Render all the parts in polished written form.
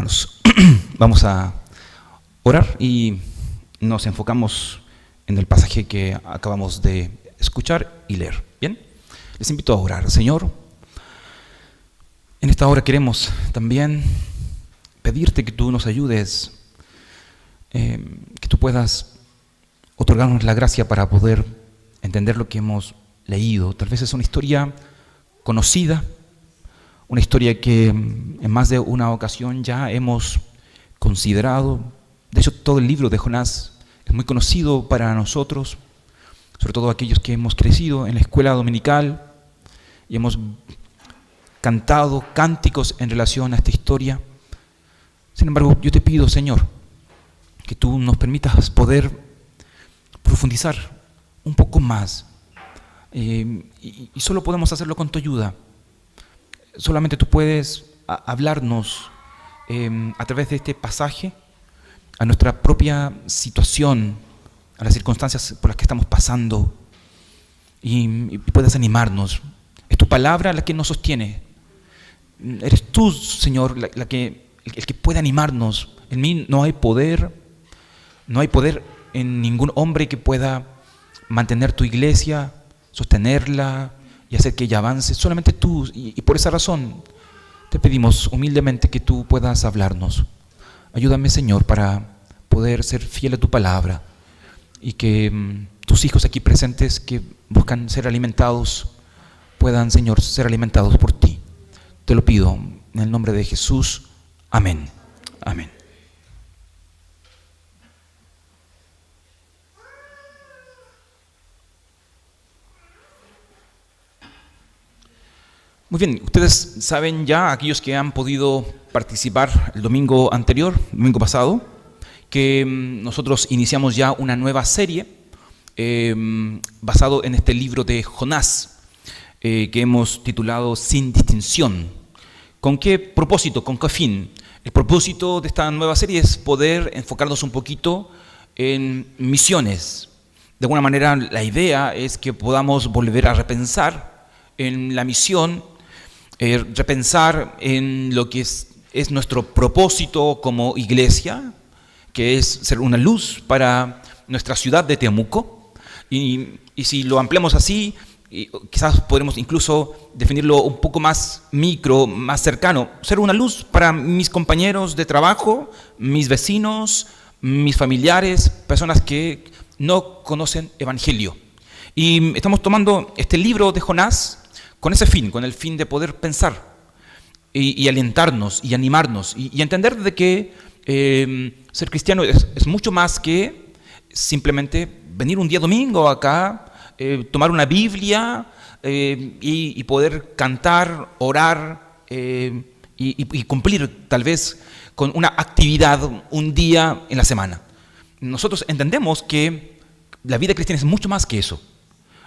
hermanos, vamos a orar y nos enfocamos en el pasaje que acabamos de escuchar y leer. ¿Bien? Les invito a orar. Señor, en esta hora queremos también pedirte que tú nos ayudes, que tú puedas otorgarnos la gracia para poder entender lo que hemos leído. Tal vez es una historia conocida, una historia que en más de una ocasión ya hemos considerado. De hecho, todo el libro de Jonás es muy conocido para nosotros, sobre todo aquellos que hemos crecido en la escuela dominical y hemos cantado cánticos en relación a esta historia. Sin embargo, yo te pido, Señor, que tú nos permitas poder profundizar un poco más, y solo podemos hacerlo con tu ayuda. Solamente tú puedes hablarnos a través de este pasaje a nuestra propia situación, a las circunstancias por las que estamos pasando, y puedes animarnos. Es tu palabra la que nos sostiene. Eres tú, Señor, el que puede animarnos. En mí no hay poder en ningún hombre que pueda mantener tu iglesia, sostenerla y hacer que ella avance. Solamente tú, y por esa razón te pedimos humildemente que tú puedas hablarnos. Ayúdame, Señor, para poder ser fiel a tu palabra y que tus hijos aquí presentes que buscan ser alimentados puedan, Señor, ser alimentados por ti. Te lo pido en el nombre de Jesús. Amén. Amén. Muy bien, ustedes saben ya, aquellos que han podido participar el domingo pasado, que nosotros iniciamos ya una nueva serie basado en este libro de Jonás, que hemos titulado Sin Distinción. ¿Con qué propósito? ¿Con qué fin? El propósito de esta nueva serie es poder enfocarnos un poquito en misiones. De alguna manera, la idea es que podamos volver a repensar en la misión, repensar en lo que es nuestro propósito como iglesia, que es ser una luz para nuestra ciudad de Temuco. Y si lo ampliamos así, quizás podremos incluso definirlo un poco más micro, más cercano. Ser una luz para mis compañeros de trabajo, mis vecinos, mis familiares, personas que no conocen evangelio. Y estamos tomando este libro de Jonás con ese fin, con el fin de poder pensar y alentarnos y animarnos y entender de que ser cristiano es mucho más que simplemente venir un día domingo acá, tomar una Biblia y poder cantar, orar y cumplir tal vez con una actividad un día en la semana. Nosotros entendemos que la vida cristiana es mucho más que eso.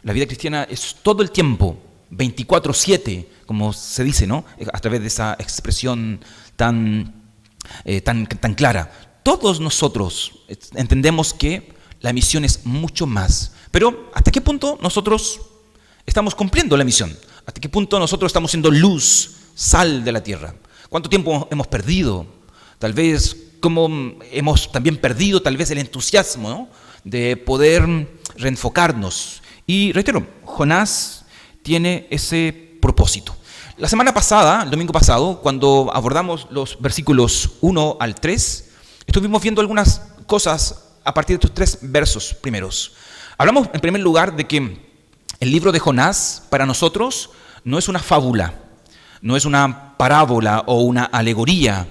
La vida cristiana es todo el tiempo, 24/7, como se dice, ¿no? A través de esa expresión tan clara. Todos nosotros entendemos que la misión es mucho más. Pero ¿hasta qué punto nosotros estamos cumpliendo la misión? ¿Hasta qué punto nosotros estamos siendo luz, sal de la tierra? ¿Cuánto tiempo hemos perdido? Tal vez, ¿cómo hemos también perdido tal vez el entusiasmo, ¿no?, de poder reenfocarnos? Y reitero, Jonás tiene ese propósito. La semana pasada, el domingo pasado, cuando abordamos los versículos 1 al 3, estuvimos viendo algunas cosas a partir de estos 3 versos primeros. Hablamos en primer lugar de que el libro de Jonás para nosotros no es una fábula, no es una parábola o una alegoría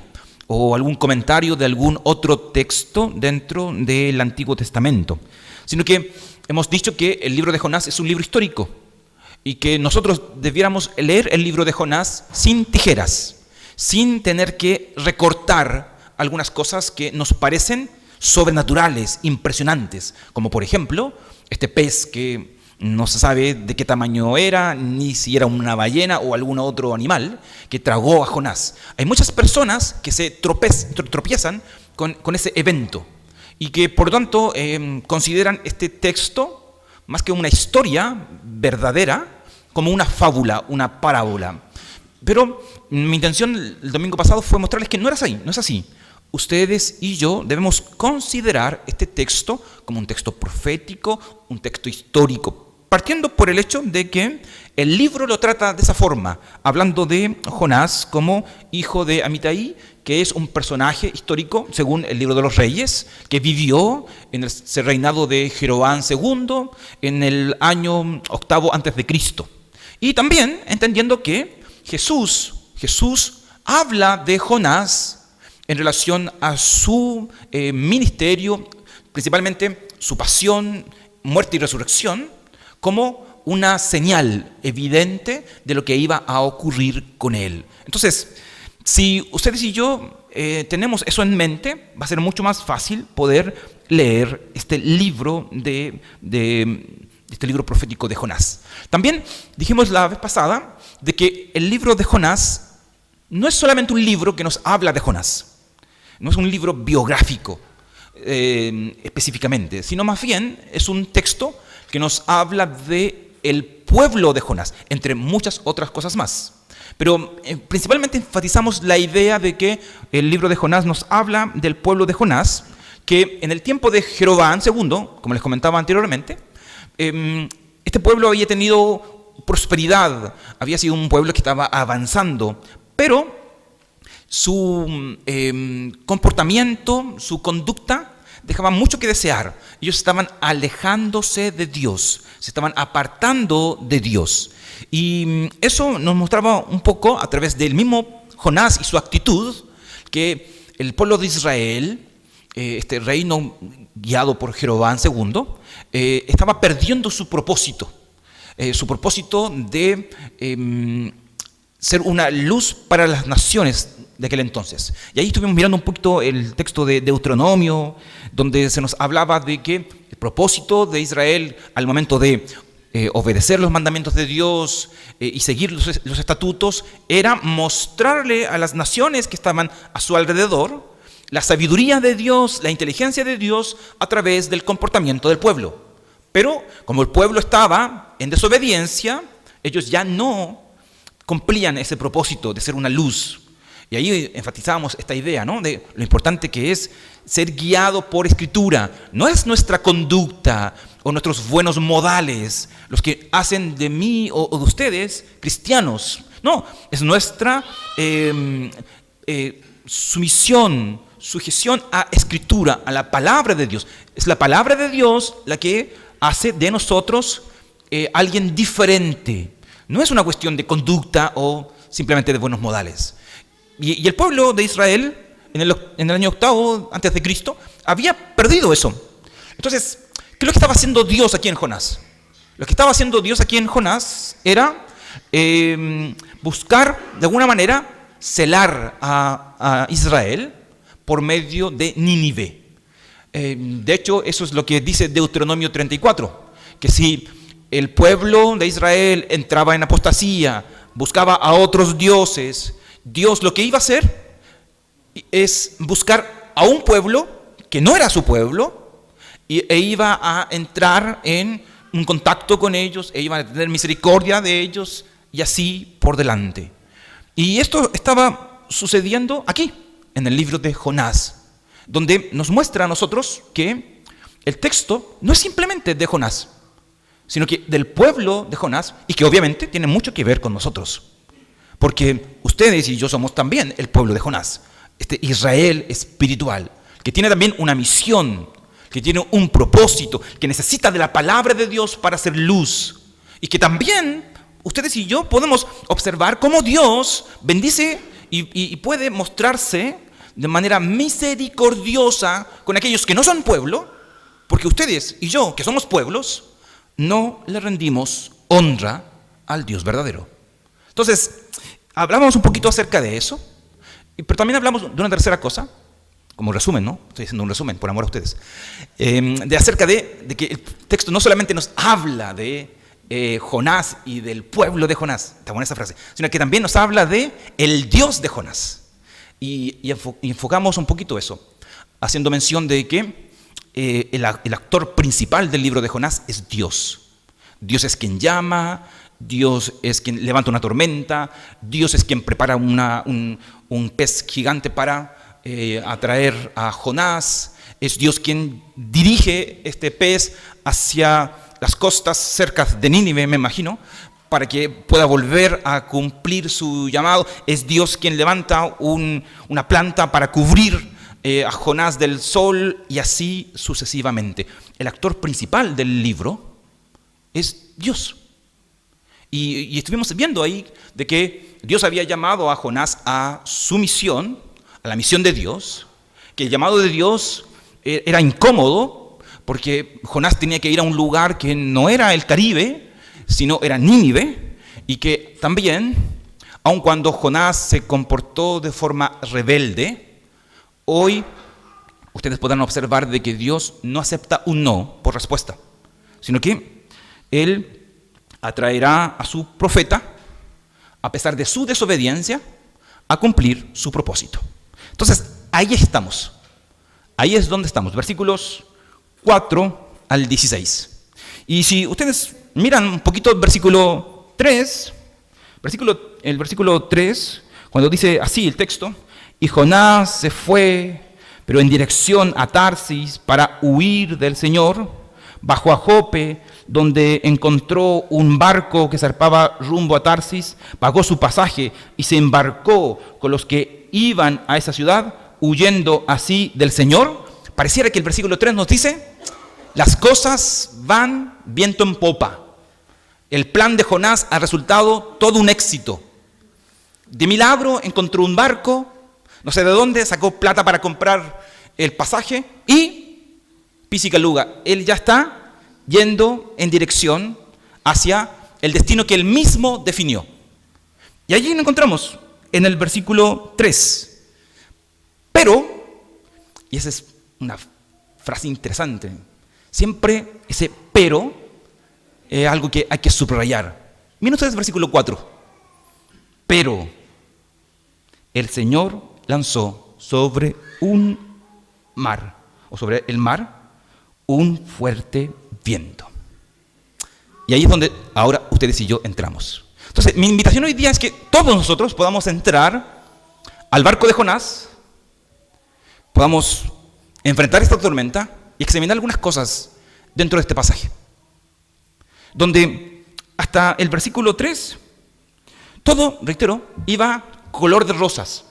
o algún comentario de algún otro texto dentro del Antiguo Testamento, sino que hemos dicho que el libro de Jonás es un libro histórico y que nosotros debiéramos leer el libro de Jonás sin tijeras, sin tener que recortar algunas cosas que nos parecen sobrenaturales, impresionantes, como por ejemplo este pez que no se sabe de qué tamaño era, ni si era una ballena o algún otro animal que tragó a Jonás. Hay muchas personas que se tropiezan con ese evento y que por lo tanto consideran este texto más que una historia verdadera, como una fábula, una parábola. Pero mi intención el domingo pasado fue mostrarles que no era así, no es así. Ustedes y yo debemos considerar este texto como un texto profético, un texto histórico, partiendo por el hecho de que el libro lo trata de esa forma, hablando de Jonás como hijo de Amitai, que es un personaje histórico, según el libro de los Reyes, que vivió en el reinado de Jeroboam II en el año 8 antes de Cristo. Y también entendiendo que Jesús habla de Jonás en relación a su ministerio, principalmente su pasión, muerte y resurrección, como una señal evidente de lo que iba a ocurrir con él. Entonces, si ustedes y yo tenemos eso en mente, va a ser mucho más fácil poder leer este libro este libro profético de Jonás. También dijimos la vez pasada de que el libro de Jonás no es solamente un libro que nos habla de Jonás, no es un libro biográfico específicamente, sino más bien es un texto que nos habla de el pueblo de Jonás, entre muchas otras cosas más. Pero principalmente enfatizamos la idea de que el libro de Jonás nos habla del pueblo de Jonás, que en el tiempo de Jeroboam II, como les comentaba anteriormente, este pueblo había tenido prosperidad, había sido un pueblo que estaba avanzando, pero su comportamiento, su conducta, dejaba mucho que desear. Ellos estaban alejándose de Dios, se estaban apartando de Dios. Y eso nos mostraba un poco a través del mismo Jonás y su actitud, que el pueblo de Israel, este reino guiado por Jeroboam II, estaba perdiendo su propósito de ser una luz para las naciones de aquel entonces. Y ahí estuvimos mirando un poquito el texto de Deuteronomio, donde se nos hablaba de que el propósito de Israel al momento de obedecer los mandamientos de Dios y seguir los estatutos era mostrarle a las naciones que estaban a su alrededor la sabiduría de Dios, la inteligencia de Dios a través del comportamiento del pueblo. Pero como el pueblo estaba en desobediencia, ellos ya no cumplían ese propósito de ser una luz. Y ahí enfatizábamos esta idea, ¿no?, de lo importante que es ser guiado por Escritura. No es nuestra conducta o nuestros buenos modales los que hacen de mí o de ustedes cristianos. No, es nuestra sumisión, sujeción a Escritura, a la palabra de Dios. Es la palabra de Dios la que hace de nosotros alguien diferente. No es una cuestión de conducta o simplemente de buenos modales. Y el pueblo de Israel, en el año 8 antes de Cristo, había perdido eso. Entonces, ¿qué es lo que estaba haciendo Dios aquí en Jonás? Lo que estaba haciendo Dios aquí en Jonás era buscar, de alguna manera, celar a Israel por medio de Nínive. De hecho, eso es lo que dice Deuteronomio 34, que si el pueblo de Israel entraba en apostasía, buscaba a otros dioses, Dios lo que iba a hacer es buscar a un pueblo que no era su pueblo e iba a entrar en un contacto con ellos, e iba a tener misericordia de ellos y así por delante. Y esto estaba sucediendo aquí, en el libro de Jonás, donde nos muestra a nosotros que el texto no es simplemente de Jonás, sino que del pueblo de Jonás, y que obviamente tiene mucho que ver con nosotros. Porque ustedes y yo somos también el pueblo de Jonás, este Israel espiritual, que tiene también una misión, que tiene un propósito, que necesita de la palabra de Dios para hacer luz. Y que también ustedes y yo podemos observar cómo Dios bendice y puede mostrarse de manera misericordiosa con aquellos que no son pueblo, porque ustedes y yo, que somos pueblos, no le rendimos honra al Dios verdadero. Entonces, hablamos un poquito acerca de eso, pero también hablamos de una tercera cosa, como resumen, ¿no? Estoy haciendo un resumen, por amor a ustedes, acerca de que el texto no solamente nos habla de Jonás y del pueblo de Jonás, está buena esa frase, sino que también nos habla de el Dios de Jonás. Y enfocamos un poquito eso, haciendo mención de que el actor principal del libro de Jonás es Dios. Dios es quien llama, Dios es quien levanta una tormenta, Dios es quien prepara un pez gigante para atraer a Jonás, es Dios quien dirige este pez hacia las costas cerca de Nínive, me imagino, para que pueda volver a cumplir su llamado. Es Dios quien levanta una planta para cubrir a Jonás del sol y así sucesivamente. El actor principal del libro es Dios. Y estuvimos viendo ahí de que Dios había llamado a Jonás a su misión, a la misión de Dios, que el llamado de Dios era incómodo porque Jonás tenía que ir a un lugar que no era el Caribe, sino era Nínive, y que también, aun cuando Jonás se comportó de forma rebelde, hoy ustedes podrán observar de que Dios no acepta un no por respuesta, sino que Él atraerá a su profeta, a pesar de su desobediencia, a cumplir su propósito. Entonces, ahí estamos. Ahí es donde estamos, versículos 4 al 16. Y si ustedes miran un poquito el versículo 3, el versículo 3, cuando dice así el texto, y Jonás se fue, pero en dirección a Tarsis para huir del Señor, bajó a Jope, donde encontró un barco que zarpaba rumbo a Tarsis, pagó su pasaje y se embarcó con los que iban a esa ciudad, huyendo así del Señor. Pareciera que el versículo 3 nos dice, las cosas van viento en popa. El plan de Jonás ha resultado todo un éxito. De milagro encontró un barco, no sé de dónde, sacó plata para comprar el pasaje y pisicaluga, él ya está yendo en dirección hacia el destino que él mismo definió. Y allí nos encontramos en el versículo 3. Pero, y esa es una frase interesante, siempre ese pero es algo que hay que subrayar. Miren ustedes el versículo 4. Pero el Señor lanzó sobre un mar, o sobre el mar, un fuerte viento. Y ahí es donde ahora ustedes y yo entramos. Entonces, mi invitación hoy día es que todos nosotros podamos entrar al barco de Jonás, podamos enfrentar esta tormenta y examinar algunas cosas dentro de este pasaje. Donde hasta el versículo 3, todo, reitero, iba color de rosas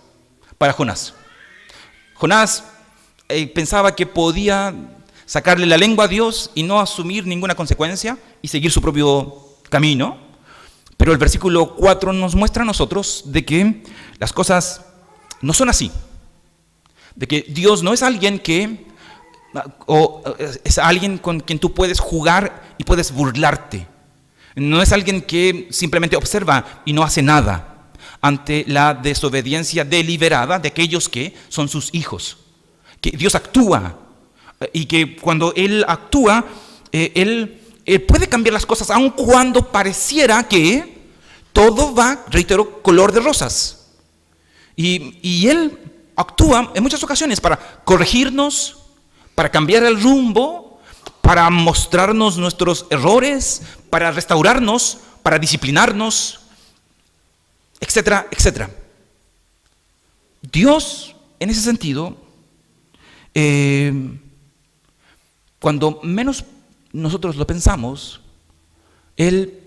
para Jonás. Jonás pensaba que podía sacarle la lengua a Dios y no asumir ninguna consecuencia y seguir su propio camino. Pero el versículo 4 nos muestra a nosotros de que las cosas no son así. De que Dios no es alguien es alguien con quien tú puedes jugar y puedes burlarte. No es alguien que simplemente observa y no hace nada ante la desobediencia deliberada de aquellos que son sus hijos. Que Dios actúa y que cuando Él actúa, Él puede cambiar las cosas, aun cuando pareciera que todo va, reitero, color de rosas. Y Él actúa en muchas ocasiones para corregirnos, para cambiar el rumbo, para mostrarnos nuestros errores, para restaurarnos, para disciplinarnos, etcétera, etcétera. Dios, en ese sentido, cuando menos nosotros lo pensamos, Él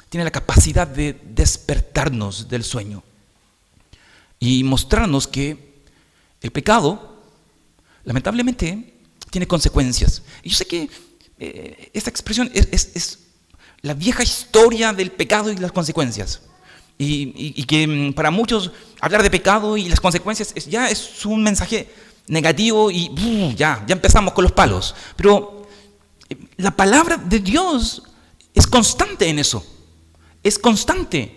tiene la capacidad de despertarnos del sueño y mostrarnos que el pecado, lamentablemente, tiene consecuencias. Y yo sé que esta expresión es la vieja historia del pecado y las consecuencias. Y que para muchos hablar de pecado y las consecuencias ya es un mensaje negativo y ya empezamos con los palos. Pero la palabra de Dios es constante en eso. Es constante.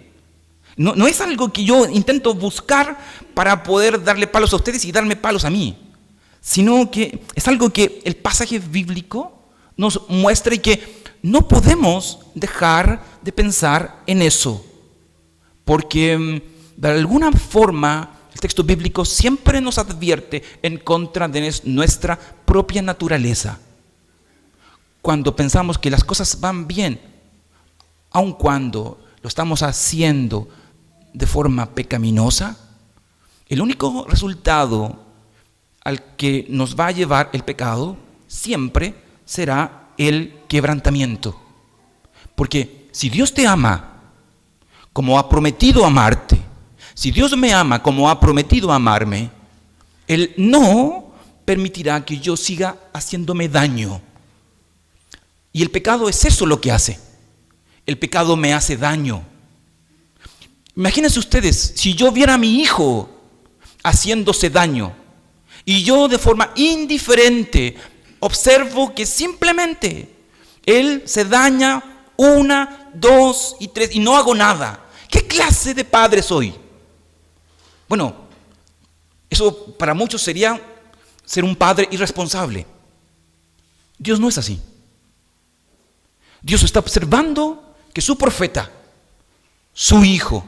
No es algo que yo intento buscar para poder darle palos a ustedes y darme palos a mí, sino que es algo que el pasaje bíblico nos muestra y que no podemos dejar de pensar en eso, porque de alguna forma el texto bíblico siempre nos advierte en contra de nuestra propia naturaleza. Cuando pensamos que las cosas van bien, aun cuando lo estamos haciendo de forma pecaminosa, el único resultado al que nos va a llevar el pecado siempre será el quebrantamiento. Porque si Dios te ama como ha prometido amarte, si Dios me ama como ha prometido amarme, Él no permitirá que yo siga haciéndome daño. Y el pecado es eso lo que hace. El pecado me hace daño. Imagínense ustedes, si yo viera a mi hijo haciéndose daño y yo de forma indiferente observo que simplemente él se daña 1, 2 y 3 y no hago nada. ¿Qué clase de padre soy? Bueno, eso para muchos sería ser un padre irresponsable. Dios no es así. Dios está observando que su profeta, su hijo,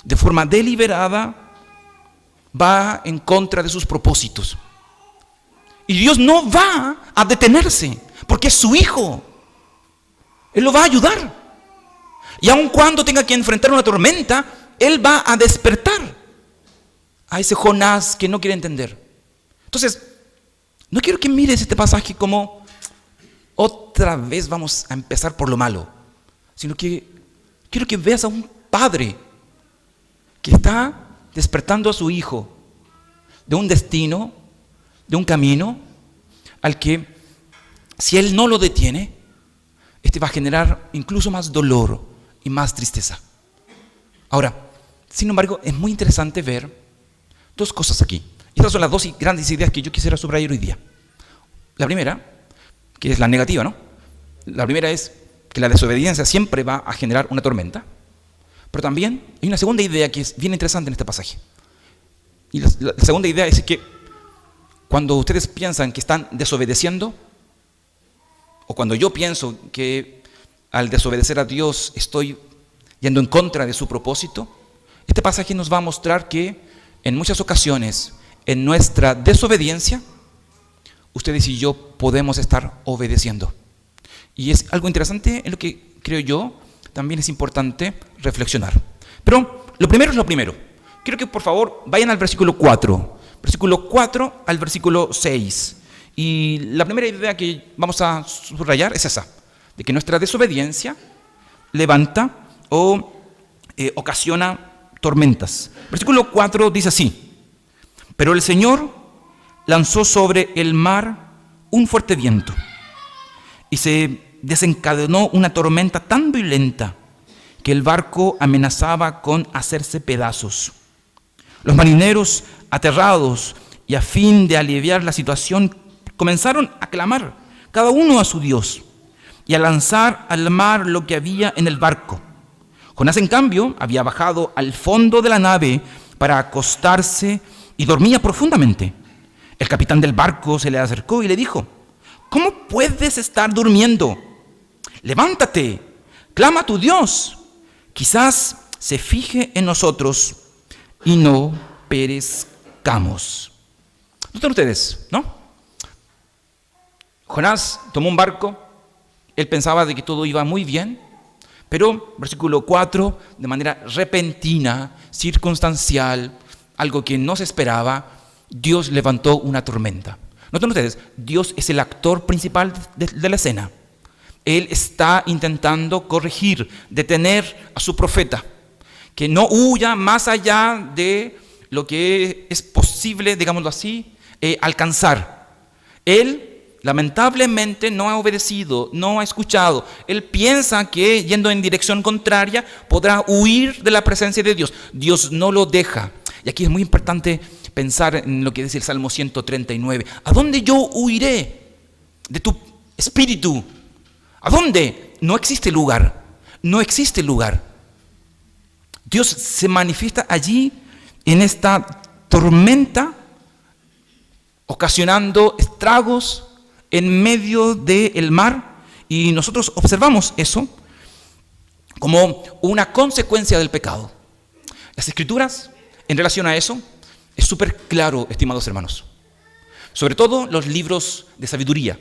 de forma deliberada, va en contra de sus propósitos. Y Dios no va a detenerse, porque es su hijo. Él lo va a ayudar. Y aun cuando tenga que enfrentar una tormenta, Él va a despertar a ese Jonás que no quiere entender. Entonces, no quiero que mires este pasaje como otra vez vamos a empezar por lo malo, sino que quiero que veas a un padre que está despertando a su hijo de un destino, de un camino al que si él no lo detiene, este va a generar incluso más dolor y más tristeza. Ahora, sin embargo, es muy interesante ver dos cosas aquí. Estas son las dos grandes ideas que yo quisiera subrayar hoy día. La primera, que es la negativa, ¿no? La primera es que la desobediencia siempre va a generar una tormenta. Pero también hay una segunda idea que es bien interesante en este pasaje. Y la segunda idea es que cuando ustedes piensan que están desobedeciendo, o cuando yo pienso que al desobedecer a Dios estoy yendo en contra de su propósito, este pasaje nos va a mostrar que en muchas ocasiones, en nuestra desobediencia, ustedes y yo podemos estar obedeciendo. Y es algo interesante en lo que creo yo también es importante reflexionar. Pero lo primero es lo primero. Quiero que por favor vayan al versículo 4. Versículo 4 al versículo 6. Y la primera idea que vamos a subrayar es esa, de que nuestra desobediencia levanta o ocasiona tormentas. Versículo 4 dice así: pero el Señor lanzó sobre el mar un fuerte viento y se desencadenó una tormenta tan violenta que el barco amenazaba con hacerse pedazos. Los marineros, aterrados y a fin de aliviar la situación, comenzaron a clamar, cada uno a su Dios, y a lanzar al mar lo que había en el barco. Jonás, en cambio, había bajado al fondo de la nave para acostarse y dormía profundamente. El capitán del barco se le acercó y le dijo: ¿cómo puedes estar durmiendo? Levántate, clama a tu Dios. Quizás se fije en nosotros y no perezcamos. ¿Notan ustedes, no? Jonás tomó un barco, él pensaba de que todo iba muy bien, pero, versículo 4, de manera repentina, circunstancial, algo que no se esperaba, Dios levantó una tormenta. Noten ustedes, Dios es el actor principal de la escena. Él está intentando corregir, detener a su profeta, que no huya más allá de lo que es posible, digámoslo así, alcanzar. Él, lamentablemente, no ha obedecido, no ha escuchado. Él piensa que yendo en dirección contraria podrá huir de la presencia de Dios. Dios no lo deja. Y aquí es muy importante pensar en lo que dice el Salmo 139. ¿A dónde yo huiré de tu espíritu? ¿A dónde? No existe lugar. No existe lugar. Dios se manifiesta allí en esta tormenta, ocasionando estragos en medio del mar. Y nosotros observamos eso como una consecuencia del pecado. Las Escrituras, en relación a eso, es súper claro, estimados hermanos. Sobre todo los libros de sabiduría,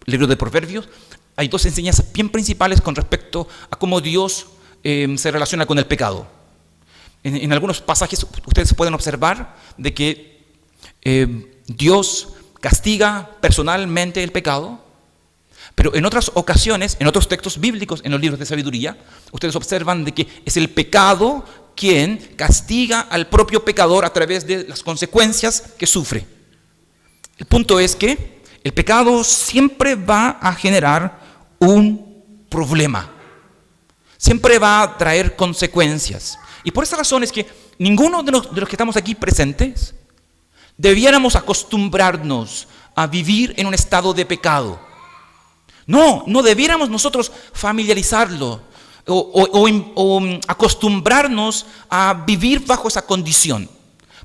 el libro de Proverbios, hay dos enseñanzas bien principales con respecto a cómo Dios se relaciona con el pecado. En algunos pasajes ustedes pueden observar de que Dios castiga personalmente el pecado, pero en otras ocasiones, en otros textos bíblicos, en los libros de sabiduría, ustedes observan de que es el pecado quien castiga al propio pecador a través de las consecuencias que sufre. El punto es que el pecado siempre va a generar un problema, siempre va a traer consecuencias. Y por esa razón es que ninguno de los que estamos aquí presentes debiéramos acostumbrarnos a vivir en un estado de pecado. No debiéramos nosotros familiarizarlo o acostumbrarnos a vivir bajo esa condición.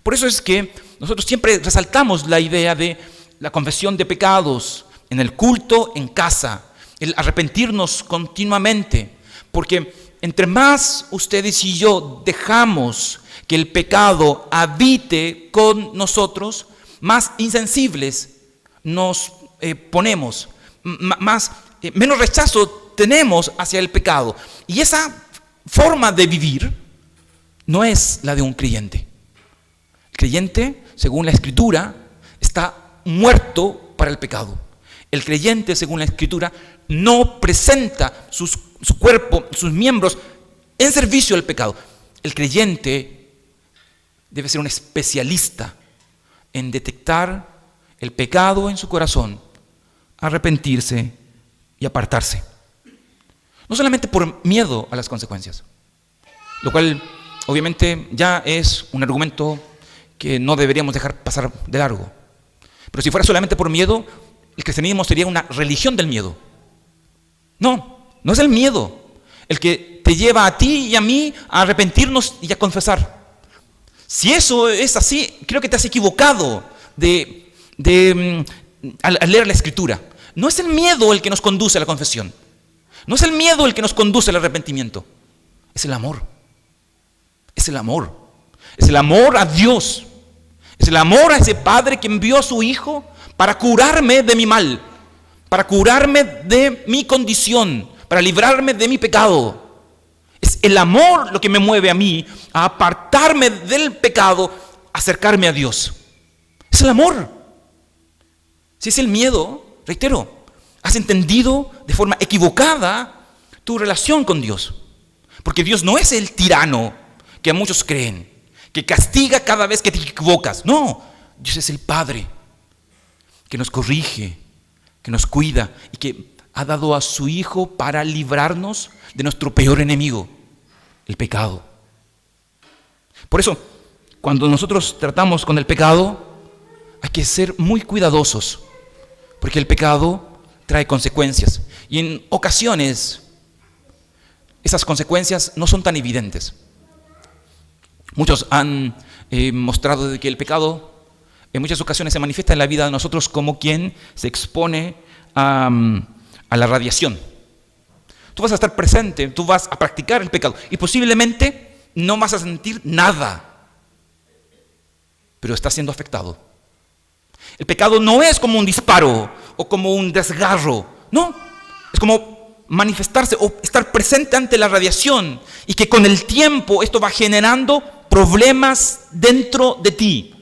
Por eso es que nosotros siempre resaltamos la idea de la confesión de pecados en el culto, en casa, el arrepentirnos continuamente, porque entre más ustedes y yo dejamos que el pecado habite con nosotros, más insensibles nos ponemos, menos rechazo tenemos hacia el pecado. Y esa forma de vivir no es la de un creyente. El creyente, según la Escritura, está muerto para el pecado. El creyente, según la Escritura, no presenta su cuerpo, sus miembros en servicio al pecado. El creyente debe ser un especialista en detectar el pecado en su corazón, arrepentirse y apartarse. No solamente por miedo a las consecuencias, lo cual obviamente ya es un argumento que no deberíamos dejar pasar de largo. Pero si fuera solamente por miedo, el cristianismo sería una religión del miedo. No es el miedo el que te lleva a ti y a mí a arrepentirnos y a confesar. Si eso es así, creo que te has equivocado al leer la Escritura. No es el miedo el que nos conduce a la confesión. No es el miedo el que nos conduce al arrepentimiento. Es el amor. Es el amor. Es el amor a Dios. Es el amor a ese Padre que envió a su Hijo para curarme de mi mal, para curarme de mi condición, para librarme de mi pecado. Es el amor lo que me mueve a mí a apartarme del pecado, acercarme a Dios. Es el amor. Si es el miedo, reitero, has entendido de forma equivocada tu relación con Dios. Porque Dios no es el tirano que muchos creen, que castiga cada vez que te equivocas. No, Dios es el Padre que nos corrige, que nos cuida y que ha dado a su Hijo para librarnos de nuestro peor enemigo, el pecado. Por eso, cuando nosotros tratamos con el pecado, hay que ser muy cuidadosos, porque el pecado trae consecuencias. Y en ocasiones, esas consecuencias no son tan evidentes. Muchos han mostrado de que el pecado en muchas ocasiones se manifiesta en la vida de nosotros como quien se expone a la radiación. Tú vas a estar presente, tú vas a practicar el pecado y posiblemente no vas a sentir nada, pero estás siendo afectado. El pecado no es como un disparo o como un desgarro, no, es como manifestarse o estar presente ante la radiación y que con el tiempo esto va generando problemas dentro de ti.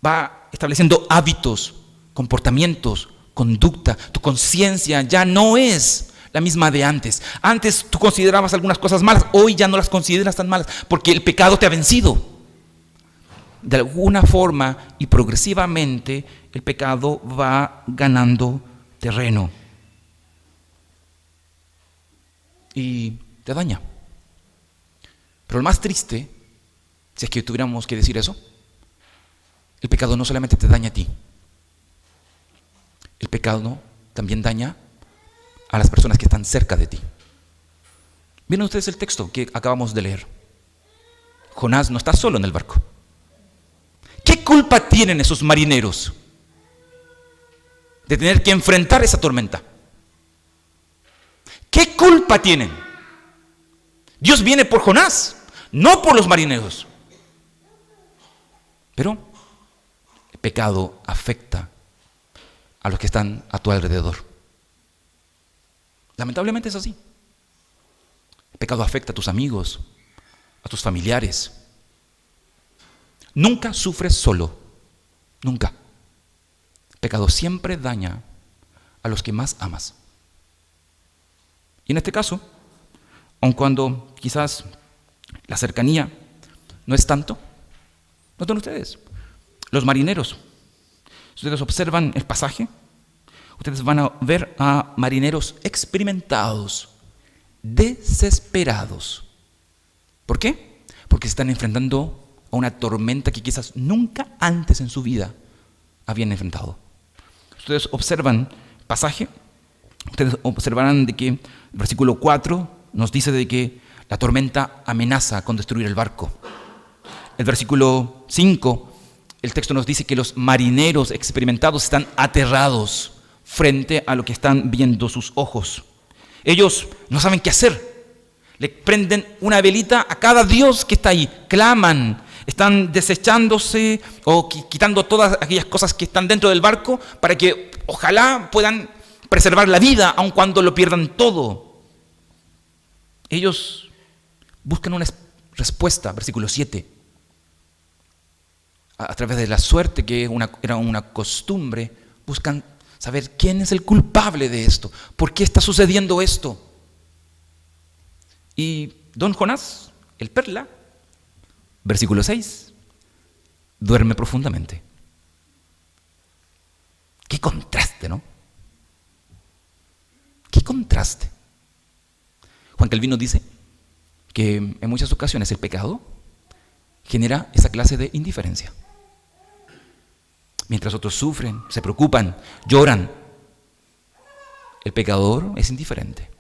Va estableciendo hábitos, comportamientos, conducta. Tu conciencia ya no es la misma de antes. Antes tú considerabas algunas cosas malas, hoy ya no las consideras tan malas porque el pecado te ha vencido. De alguna forma y progresivamente el pecado va ganando terreno y te daña. Pero lo más triste, si es que tuviéramos que decir eso, el pecado no solamente te daña a ti, el pecado también daña a las personas que están cerca de ti. Miren ustedes el texto que acabamos de leer. Jonás no está solo en el barco. ¿Qué culpa tienen esos marineros de tener que enfrentar esa tormenta? ¿Qué culpa tienen? Dios viene por Jonás, no por los marineros. Pero el pecado afecta a los que están a tu alrededor. Lamentablemente es así. El pecado afecta a tus amigos, a tus familiares. Nunca sufres solo, nunca. El pecado siempre daña a los que más amas. Y en este caso, aun cuando quizás la cercanía no es tanto, noten ustedes, los marineros, si ustedes observan el pasaje, ustedes van a ver a marineros experimentados, desesperados. ¿Por qué? Porque se están enfrentando a una tormenta que quizás nunca antes en su vida habían enfrentado. Ustedes observan el pasaje, ustedes observarán de que el versículo 4 nos dice de que la tormenta amenaza con destruir el barco. El versículo 5, el texto nos dice que los marineros experimentados están aterrados frente a lo que están viendo sus ojos. Ellos no saben qué hacer. Le prenden una velita a cada Dios que está ahí. Claman, están desechándose o quitando todas aquellas cosas que están dentro del barco para que ojalá puedan preservar la vida aun cuando lo pierdan todo. Ellos buscan una respuesta, versículo 7. A través de la suerte, que era una costumbre, buscan saber quién es el culpable de esto, por qué está sucediendo esto. Y don Jonás, el perla, versículo 6, duerme profundamente. Qué contraste, ¿no? Qué contraste. Juan Calvino dice que en muchas ocasiones el pecado genera esa clase de indiferencia. Mientras otros sufren, se preocupan, lloran, el pecador es indiferente.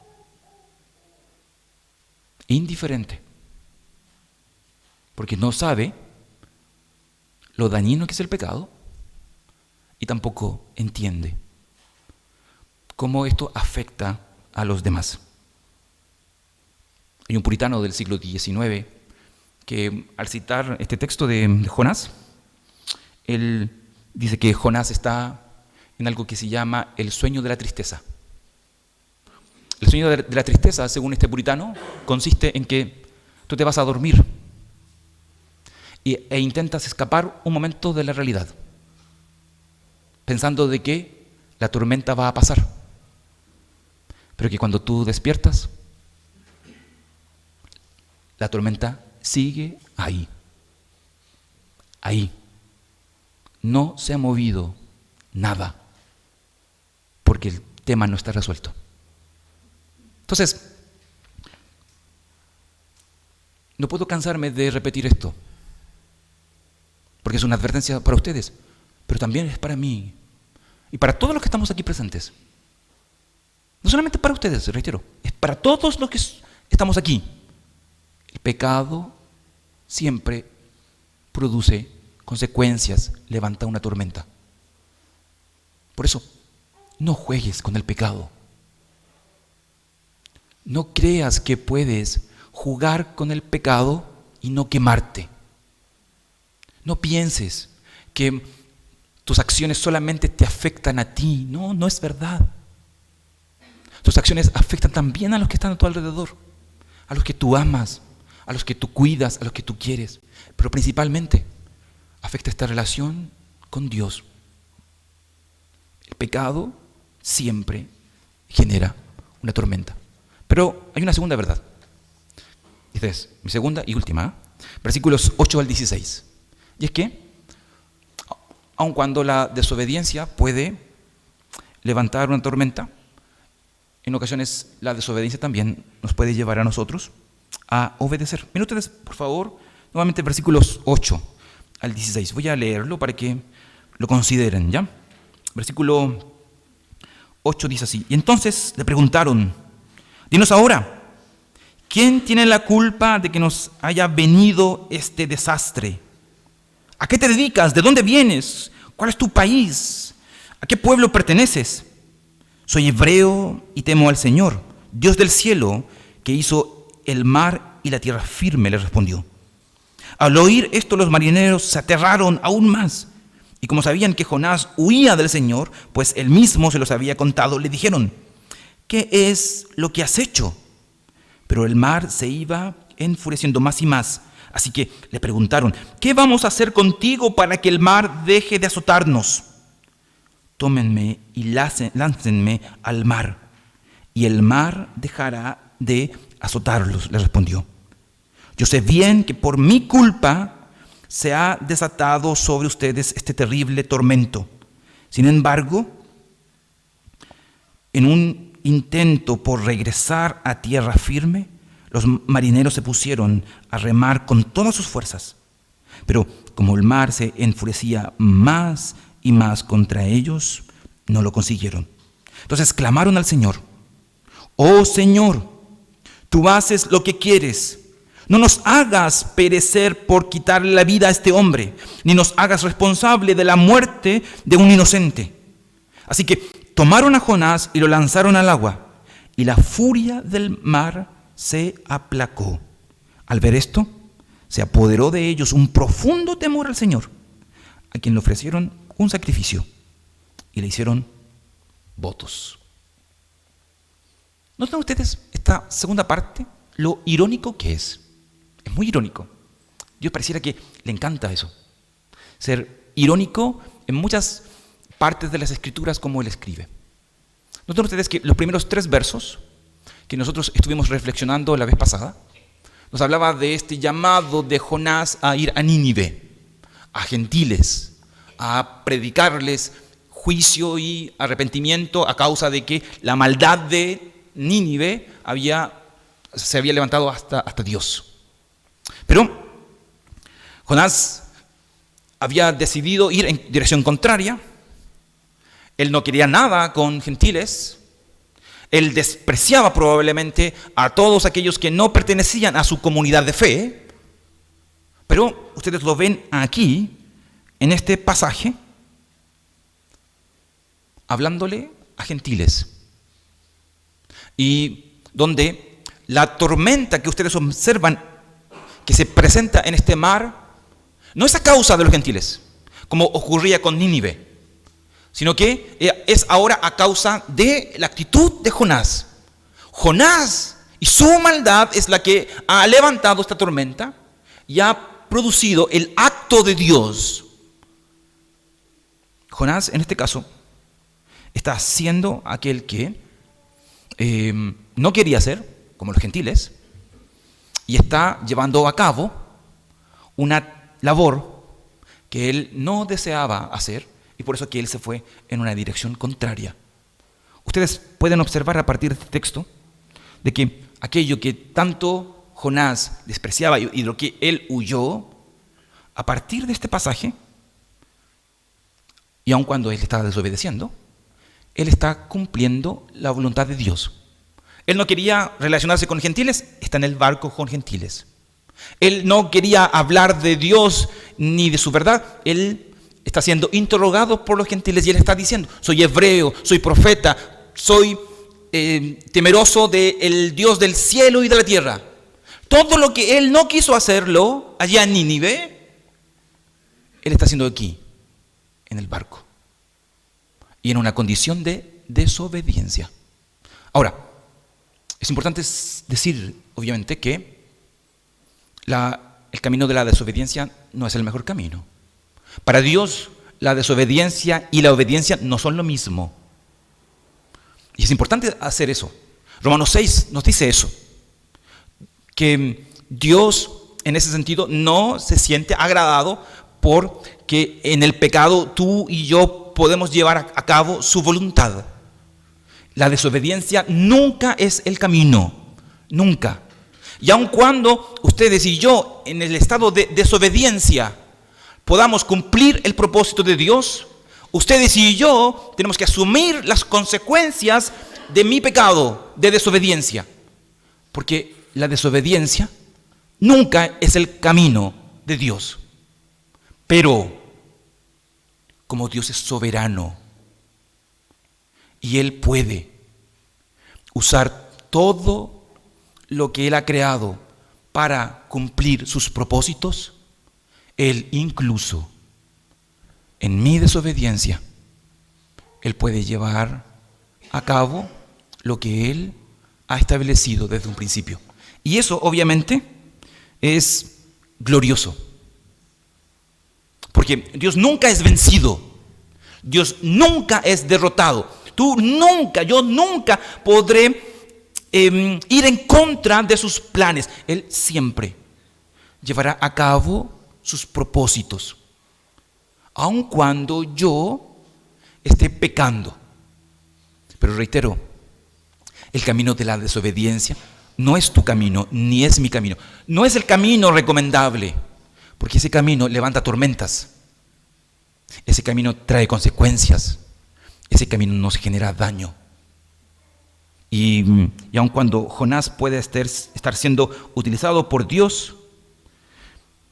Indiferente. Porque no sabe lo dañino que es el pecado y tampoco entiende cómo esto afecta a los demás. Hay un puritano del siglo XIX que al citar este texto de Jonás, él dice que Jonás está en algo que se llama el sueño de la tristeza. El sueño de la tristeza, según este puritano, consiste en que tú te vas a dormir e intentas escapar un momento de la realidad, pensando de que la tormenta va a pasar, pero que cuando tú despiertas, la tormenta sigue ahí. Ahí. No se ha movido nada, porque el tema no está resuelto. Entonces, no puedo cansarme de repetir esto, porque es una advertencia para ustedes, pero también es para mí y para todos los que estamos aquí presentes. No solamente para ustedes, reitero, es para todos los que estamos aquí. El pecado siempre produce consecuencias, levanta una tormenta. Por eso, no juegues con el pecado. No creas que puedes jugar con el pecado y no quemarte. No pienses que tus acciones solamente te afectan a ti. No, no es verdad. Tus acciones afectan también a los que están a tu alrededor, a los que tú amas, a los que tú cuidas, a los que tú quieres. Pero principalmente afecta esta relación con Dios. El pecado siempre genera una tormenta. Pero hay una segunda verdad. Esta es mi segunda y última. Versículos 8 al 16. Y es que, aun cuando la desobediencia puede levantar una tormenta, en ocasiones la desobediencia también nos puede llevar a nosotros a obedecer. Miren ustedes, por favor, nuevamente versículos 8 al 16. Voy a leerlo para que lo consideren, ¿ya? Versículo 8 dice así: y entonces le preguntaron, dinos ahora, ¿quién tiene la culpa de que nos haya venido este desastre? ¿A qué te dedicas? ¿De dónde vienes? ¿Cuál es tu país? ¿A qué pueblo perteneces? Soy hebreo y temo al Señor, Dios del cielo, que hizo el mar y la tierra firme, le respondió. Al oír esto, los marineros se aterraron aún más. Y como sabían que Jonás huía del Señor, pues él mismo se los había contado, le dijeron: ¿qué es lo que has hecho? Pero el mar se iba enfureciendo más y más. Así que le preguntaron, ¿qué vamos a hacer contigo para que el mar deje de azotarnos? Tómenme y láncenme al mar, y el mar dejará de azotarlos, le respondió. Yo sé bien que por mi culpa se ha desatado sobre ustedes este terrible tormento. Sin embargo, en un intento por regresar a tierra firme, los marineros se pusieron a remar con todas sus fuerzas. Pero como el mar se enfurecía más y más contra ellos, no lo consiguieron. Entonces clamaron al Señor: «Oh Señor, tú haces lo que quieres. No nos hagas perecer por quitarle la vida a este hombre, ni nos hagas responsable de la muerte de un inocente». Así que tomaron a Jonás y lo lanzaron al agua, y la furia del mar se aplacó. Al ver esto, se apoderó de ellos un profundo temor al Señor, a quien le ofrecieron un sacrificio y le hicieron votos. ¿Notan ustedes esta segunda parte? Lo irónico que es. Es muy irónico. Dios pareciera que le encanta eso. Ser irónico en muchas partes de las Escrituras como Él escribe. ¿Notan ustedes que los primeros 3 versos que nosotros estuvimos reflexionando la vez pasada nos hablaba de este llamado de Jonás a ir a Nínive, a gentiles, a predicarles juicio y arrepentimiento a causa de que la maldad de Nínive se había levantado hasta Dios. Pero Jonás había decidido ir en dirección contraria. Él no quería nada con gentiles. Él despreciaba probablemente a todos aquellos que no pertenecían a su comunidad de fe. Pero ustedes lo ven aquí, en este pasaje, hablándole a gentiles. Y donde la tormenta que ustedes observan que se presenta en este mar no es a causa de los gentiles, como ocurría con Nínive, sino que es ahora a causa de la actitud de Jonás. Jonás y su maldad es la que ha levantado esta tormenta y ha producido el acto de Dios. Jonás, en este caso, está haciendo aquel que no quería hacer, como los gentiles, y está llevando a cabo una labor que él no deseaba hacer, y por eso que él se fue en una dirección contraria. Ustedes pueden observar a partir de este texto de que aquello que tanto Jonás despreciaba y de lo que él huyó, a partir de este pasaje, y aun cuando él estaba desobedeciendo, él está cumpliendo la voluntad de Dios. Él no quería relacionarse con gentiles, está en el barco con gentiles. Él no quería hablar de Dios ni de su verdad, él está siendo interrogado por los gentiles y él está diciendo: soy hebreo, soy profeta, soy temeroso del Dios del cielo y de la tierra. Todo lo que él no quiso hacerlo allá en Nínive, él está haciendo aquí, en el barco, y en una condición de desobediencia. Ahora, es importante decir, obviamente, que el camino de la desobediencia no es el mejor camino. Para Dios, la desobediencia y la obediencia no son lo mismo. Y es importante hacer eso. Romanos 6 nos dice eso, que Dios, en ese sentido, no se siente agradado porque en el pecado tú y yo podemos llevar a cabo su voluntad. La desobediencia nunca es el camino, nunca. Y aun cuando ustedes y yo, en el estado de desobediencia, podamos cumplir el propósito de Dios, ustedes y yo tenemos que asumir las consecuencias de mi pecado de desobediencia. Porque la desobediencia nunca es el camino de Dios. Pero, como Dios es soberano, y Él puede usar todo lo que Él ha creado para cumplir sus propósitos, Él incluso en mi desobediencia, Él puede llevar a cabo lo que Él ha establecido desde un principio. Y eso, obviamente, es glorioso. Porque Dios nunca es vencido. Dios nunca es derrotado. Yo nunca podré ir en contra de sus planes. Él siempre llevará a cabo sus propósitos, aun cuando yo esté pecando. Pero reitero, el camino de la desobediencia no es tu camino, ni es mi camino. No es el camino recomendable, porque ese camino levanta tormentas. Ese camino trae consecuencias. Ese camino nos genera daño. Y aun cuando Jonás puede estar siendo utilizado por Dios,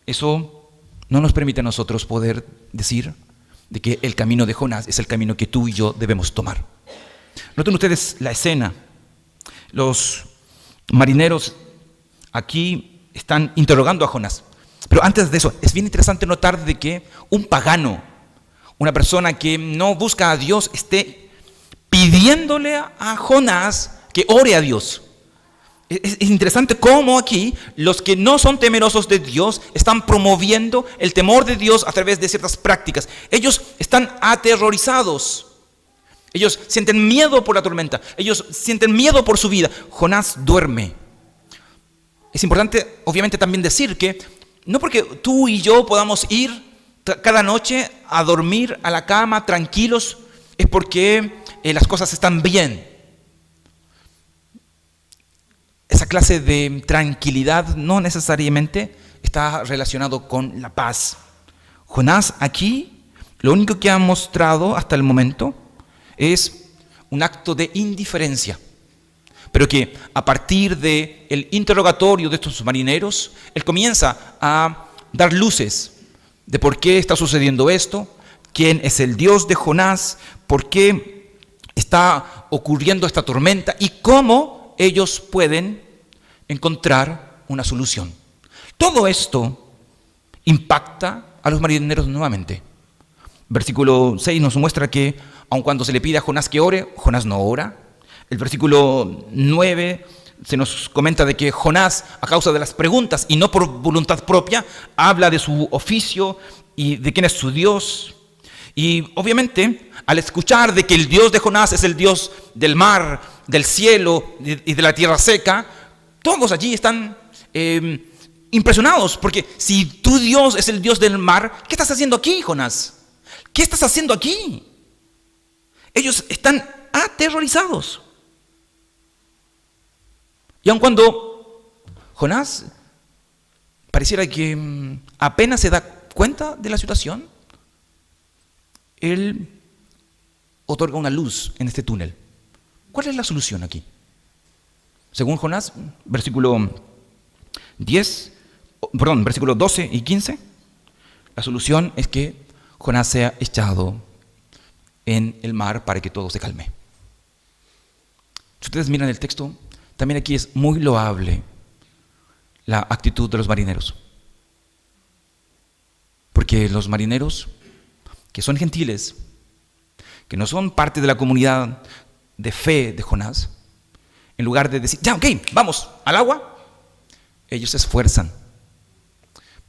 eso no nos permite a nosotros poder decir de que el camino de Jonás es el camino que tú y yo debemos tomar. Noten ustedes la escena. Los marineros aquí están interrogando a Jonás. Pero antes de eso, es bien interesante notar de que un pagano, una persona que no busca a Dios, esté pidiéndole a Jonás que ore a Dios. Es interesante cómo aquí los que no son temerosos de Dios están promoviendo el temor de Dios a través de ciertas prácticas. Ellos están aterrorizados. Ellos sienten miedo por la tormenta. Ellos sienten miedo por su vida. Jonás duerme. Es importante, obviamente, también decir que no porque tú y yo podamos ir cada noche a dormir a la cama tranquilos, es porque las cosas están bien. Esa clase de tranquilidad no necesariamente está relacionado con la paz. Jonás aquí, lo único que ha mostrado hasta el momento es un acto de indiferencia, pero que a partir del interrogatorio de estos marineros, él comienza a dar luces de por qué está sucediendo esto, quién es el Dios de Jonás, por qué está ocurriendo esta tormenta y cómo ellos pueden encontrar una solución. Todo esto impacta a los marineros nuevamente. Versículo 6 nos muestra que aun cuando se le pide a Jonás que ore, Jonás no ora. El versículo 9 se nos comenta de que Jonás, a causa de las preguntas y no por voluntad propia, habla de su oficio y de quién es su Dios. Y obviamente, al escuchar de que el Dios de Jonás es el Dios del mar, del cielo y de la tierra seca, todos allí están impresionados, porque si tu Dios es el Dios del mar, ¿qué estás haciendo aquí, Jonás? ¿Qué estás haciendo aquí? Ellos están aterrorizados. Y aun cuando Jonás pareciera que apenas se da cuenta de la situación, él otorga una luz en este túnel. ¿Cuál es la solución aquí? Según Jonás, versículo 12 y 15, la solución es que Jonás sea echado en el mar para que todo se calme. Si ustedes miran el texto, también aquí es muy loable la actitud de los marineros. Porque los marineros, que son gentiles, que no son parte de la comunidad de fe de Jonás, en lugar de decir, ya, ok, vamos al agua, ellos se esfuerzan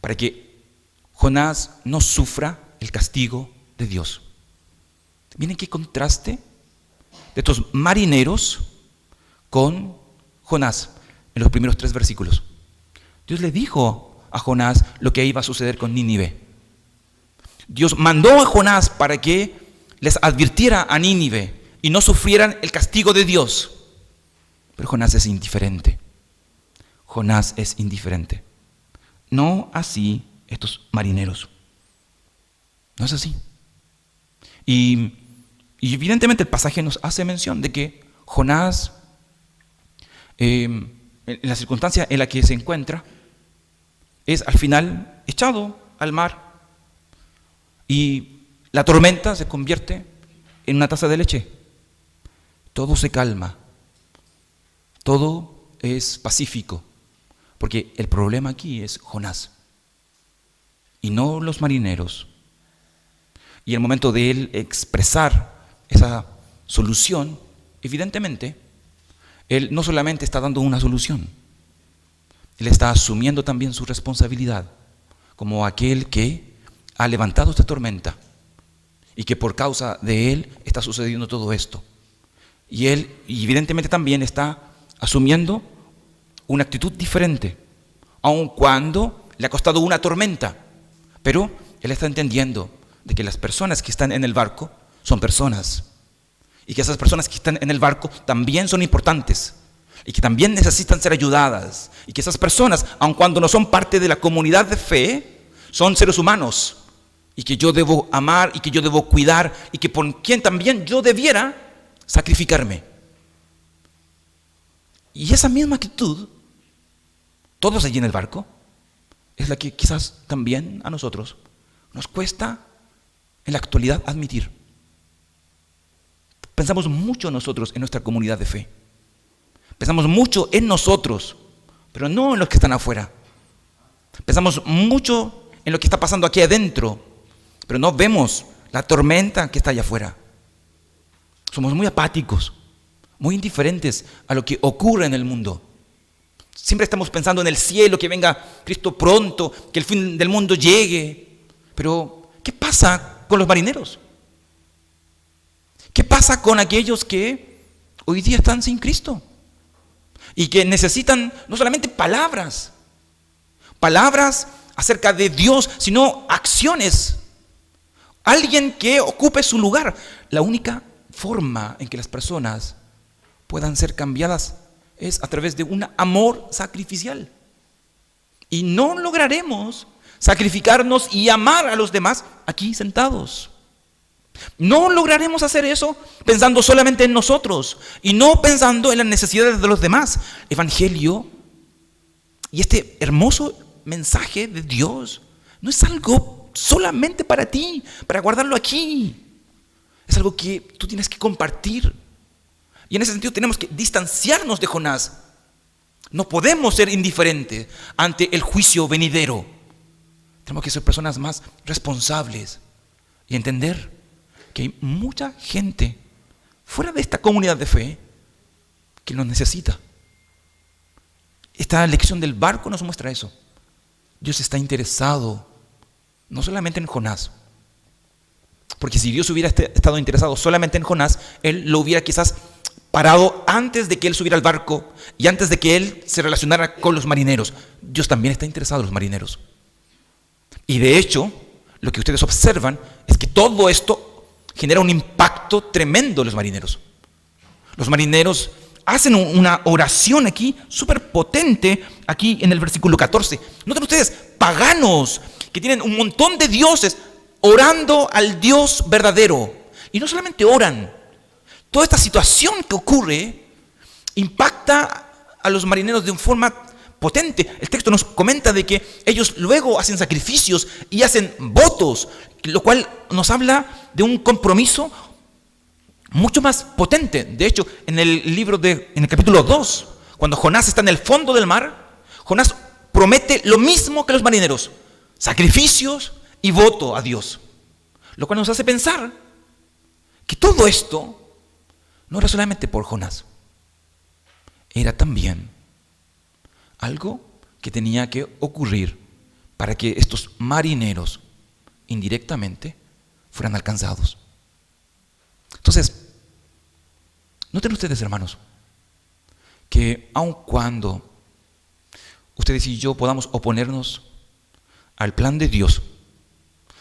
para que Jonás no sufra el castigo de Dios. Miren qué contraste de estos marineros con Jonás en los primeros 3 versículos. Dios le dijo a Jonás lo que iba a suceder con Nínive. Dios mandó a Jonás para que les advirtiera a Nínive y no sufrieran el castigo de Dios. Pero Jonás es indiferente. Jonás es indiferente. No así estos marineros. No es así. Y evidentemente el pasaje nos hace mención de que Jonás, en la circunstancia en la que se encuentra, es al final echado al mar y la tormenta se convierte en una taza de leche. Todo se calma, todo es pacífico, porque el problema aquí es Jonás y no los marineros. Y el momento de él expresar esa solución, evidentemente, Él no solamente está dando una solución, Él está asumiendo también su responsabilidad como aquel que ha levantado esta tormenta y que por causa de Él está sucediendo todo esto. Y Él evidentemente también está asumiendo una actitud diferente, aun cuando le ha costado una tormenta. Pero Él está entendiendo de que las personas que están en el barco son personas. Y que esas personas que están en el barco también son importantes. Y que también necesitan ser ayudadas. Y que esas personas, aun cuando no son parte de la comunidad de fe, son seres humanos. Y que yo debo amar y que yo debo cuidar. Y que por quien también yo debiera sacrificarme. Y esa misma actitud, todos allí en el barco, es la que quizás también a nosotros nos cuesta en la actualidad admitir. Pensamos mucho nosotros en nuestra comunidad de fe. Pensamos mucho en nosotros, pero no en los que están afuera. Pensamos mucho en lo que está pasando aquí adentro, pero no vemos la tormenta que está allá afuera. Somos muy apáticos, muy indiferentes a lo que ocurre en el mundo. Siempre estamos pensando en el cielo, que venga Cristo pronto, que el fin del mundo llegue. Pero, ¿qué pasa con los marineros? ¿Qué pasa con aquellos que hoy día están sin Cristo? Y que necesitan no solamente palabras acerca de Dios, sino acciones. Alguien que ocupe su lugar. La única forma en que las personas puedan ser cambiadas es a través de un amor sacrificial. Y no lograremos sacrificarnos y amar a los demás aquí sentados. No lograremos hacer eso pensando solamente en nosotros y no pensando en las necesidades de los demás. Evangelio y este hermoso mensaje de Dios no es algo solamente para ti, para guardarlo aquí. Es algo que tú tienes que compartir. Y en ese sentido tenemos que distanciarnos de Jonás. No podemos ser indiferentes ante el juicio venidero. Tenemos que ser personas más responsables y entender que hay mucha gente fuera de esta comunidad de fe que nos necesita. Esta lección del barco nos muestra eso. Dios está interesado no solamente en Jonás, porque si Dios hubiera estado interesado solamente en Jonás, Él lo hubiera quizás parado antes de que Él subiera al barco y antes de que Él se relacionara con los marineros. Dios también está interesado en los marineros. Y de hecho, lo que ustedes observan es que todo esto genera un impacto tremendo en los marineros. Los marineros hacen una oración aquí, súper potente, aquí en el versículo 14. Noten ustedes, paganos, que tienen un montón de dioses, orando al Dios verdadero. Y no solamente oran, toda esta situación que ocurre impacta a los marineros de una forma potente. El texto nos comenta de que ellos luego hacen sacrificios y hacen votos, lo cual nos habla de un compromiso mucho más potente. De hecho, en el capítulo 2, cuando Jonás está en el fondo del mar, Jonás promete lo mismo que los marineros: sacrificios y voto a Dios. Lo cual nos hace pensar que todo esto no era solamente por Jonás, era también algo que tenía que ocurrir para que estos marineros indirectamente fueran alcanzados. Entonces, noten ustedes, hermanos, que aun cuando ustedes y yo podamos oponernos al plan de Dios,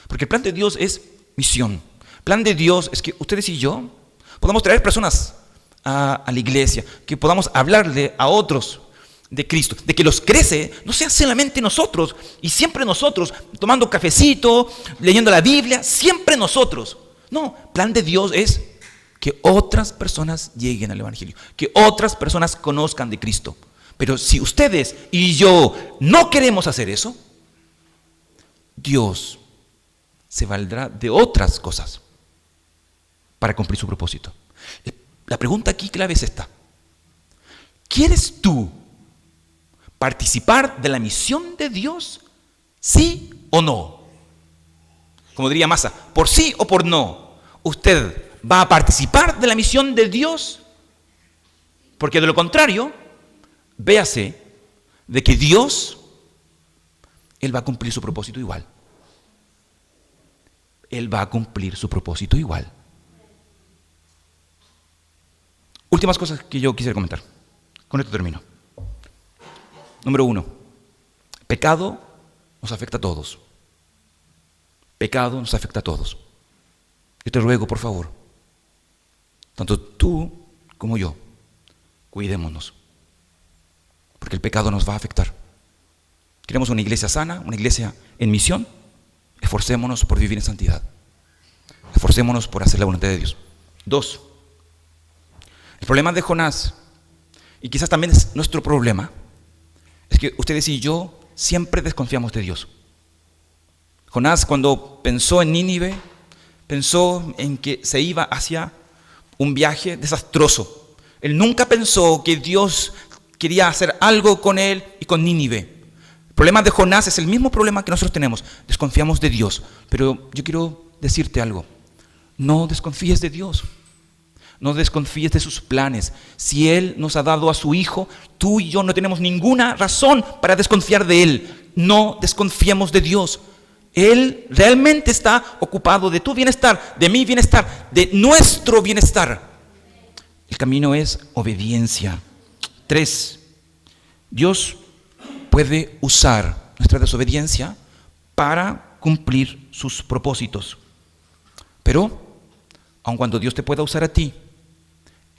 porque el plan de Dios es misión, el plan de Dios es que ustedes y yo podamos traer personas a la iglesia, que podamos hablarle a otros de Cristo, de que los crece no sea solamente nosotros y siempre nosotros, tomando cafecito, leyendo la Biblia, siempre nosotros. No, el plan de Dios es que otras personas lleguen al Evangelio, que otras personas conozcan de Cristo. Pero si ustedes y yo no queremos hacer eso, Dios se valdrá de otras cosas para cumplir su propósito. La pregunta aquí clave es esta: ¿quieres tú participar de la misión de Dios? ¿Sí o no? Como diría Massa, por sí o por no. ¿Usted va a participar de la misión de Dios? Porque de lo contrario, véase de que Dios, Él va a cumplir su propósito igual. Él va a cumplir su propósito igual. Últimas cosas que yo quisiera comentar. Con esto termino. Número 1. Pecado nos afecta a todos. Pecado nos afecta a todos. Yo te ruego, por favor, tanto tú como yo, cuidémonos. Porque el pecado nos va a afectar. Queremos una iglesia sana, una iglesia en misión. Esforcémonos por vivir en santidad. Esforcémonos por hacer la voluntad de Dios. 2. El problema de Jonás, y quizás también es nuestro problema, es que ustedes y yo siempre desconfiamos de Dios. Jonás, cuando pensó en Nínive, pensó en que se iba hacia un viaje desastroso. Él nunca pensó que Dios quería hacer algo con él y con Nínive. El problema de Jonás es el mismo problema que nosotros tenemos. Desconfiamos de Dios. Pero yo quiero decirte algo. No desconfíes de Dios. No desconfíes de sus planes. Si Él nos ha dado a su Hijo, tú y yo no tenemos ninguna razón para desconfiar de Él. No desconfiemos de Dios. Él realmente está ocupado de tu bienestar, de mi bienestar, de nuestro bienestar. El camino es obediencia. 3. Dios puede usar nuestra desobediencia para cumplir sus propósitos. Pero, aun cuando Dios te pueda usar a ti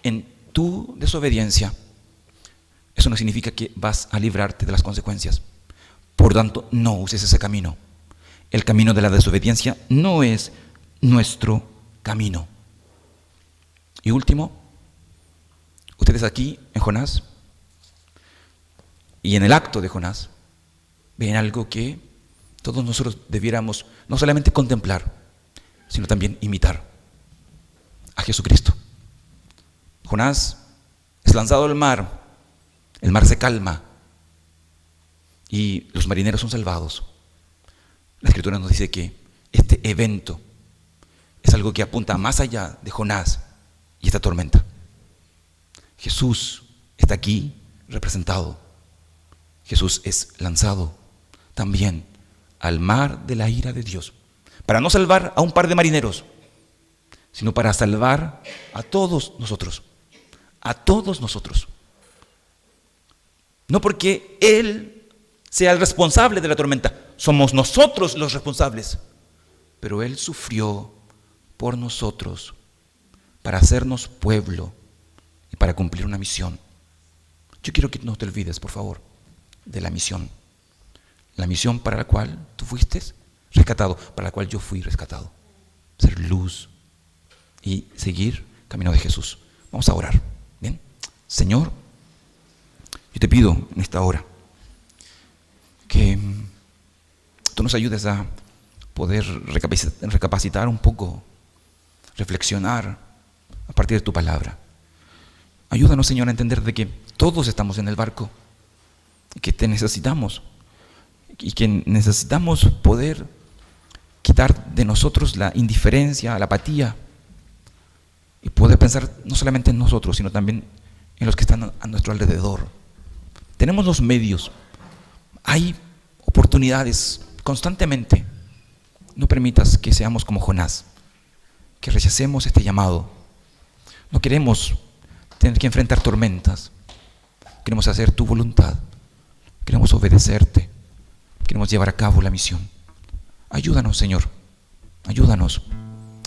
en tu desobediencia, eso no significa que vas a librarte de las consecuencias. Por tanto, no uses ese camino. El camino de la desobediencia no es nuestro camino. Y último, ustedes aquí en Jonás y en el acto de Jonás ven algo que todos nosotros debiéramos no solamente contemplar, sino también imitar: a Jesucristo. Jonás es lanzado al mar, el mar se calma y los marineros son salvados. La Escritura nos dice que este evento es algo que apunta más allá de Jonás y esta tormenta. Jesús está aquí representado. Jesús es lanzado también al mar de la ira de Dios, para no salvar a un par de marineros, sino para salvar a todos nosotros. A todos nosotros. No porque Él sea el responsable de la tormenta, somos nosotros los responsables. Pero Él sufrió por nosotros para hacernos pueblo y para cumplir una misión. Yo quiero que no te olvides, por favor, de la misión. La misión para la cual tú fuiste rescatado, para la cual yo fui rescatado. Ser luz y seguir camino de Jesús. Vamos a orar. Bien, Señor, yo te pido en esta hora que tú nos ayudes a poder recapacitar un poco, reflexionar a partir de tu palabra. Ayúdanos, Señor, a entender de que todos estamos en el barco, que te necesitamos y que necesitamos poder quitar de nosotros la indiferencia, la apatía y poder pensar no solamente en nosotros, sino también en los que están a nuestro alrededor. Tenemos los medios, hay oportunidades constantemente. No permitas que seamos como Jonás, que rechacemos este llamado. No queremos tener que enfrentar tormentas. Queremos hacer tu voluntad. Queremos obedecerte. Queremos llevar a cabo la misión. Ayúdanos, Señor. Ayúdanos.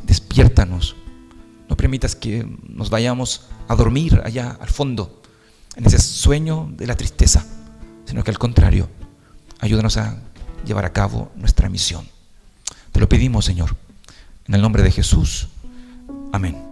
Despiértanos. No permitas que nos vayamos a dormir allá al fondo, en ese sueño de la tristeza, sino que al contrario, ayúdanos a llevar a cabo nuestra misión. Te lo pedimos, Señor, en el nombre de Jesús. Amén.